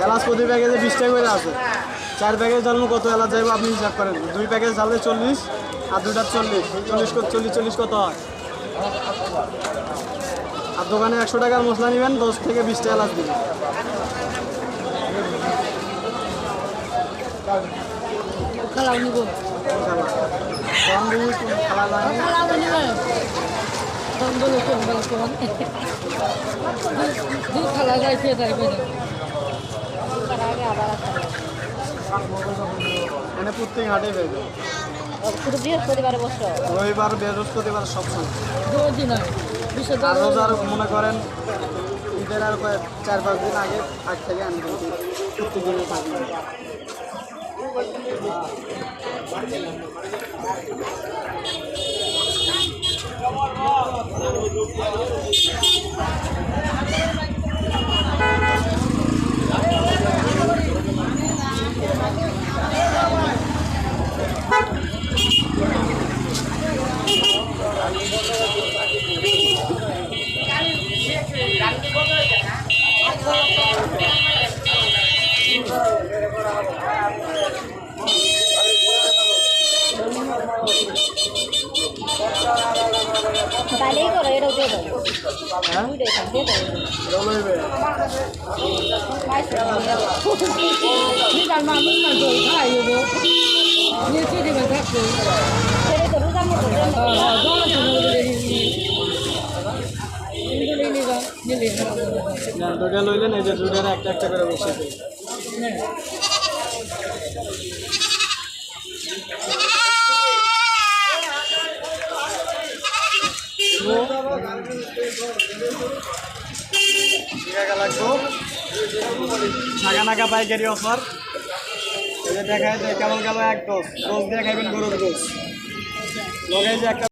এলাচ প্রতি প্যাকেজে 20 টাকা করে আছে। 4 প্যাকেজ জ্বালানো কত এলাচ যাইব আপনি হিসাব করেন। 2 প্যাকেজ জ্বাললে 40 আর 2টা 40 কত হয়? আর দোকানে 100 টাকার মশলা নেবেন, 10 থেকে 20টা এলাচ দিবেন। খালাও নিব কম দিবি খালা লাগে খালাও নিব কম বলে কম দুধ খালা যায় খেয়ে থাকবে না মানে প্রত্যেক হাটে পেয়ে যাবে। শুধু বৃহস্পতিবারে বসো? রবিবার বৃহস্পতিবার সবসময়। রোজই নয় আর রোজ আর মনে করেন ঈদের আর 4-5 দিন আগে আগ থেকে আমি প্রত্যেক দিনে থাকি। তাইলেই করো, এটাও দিয়ে দাও। হ্যাঁ দুইটাই থাক, দিয়ে দাও। নিকাল মানুষ না তো খাই দেবো নিচে দেবে থাকবে সেটাই তো রোজার মতো দুটা লইলেন, এই যে দুটার একটা একটা করে বসে লাগবো। নাগা নাগা পাইকারি অফার। এই যে দেখায় যে কেমন কেমন এক ডোজ দিয়ে খাইবেন গরুর গোস লগাই যে একটা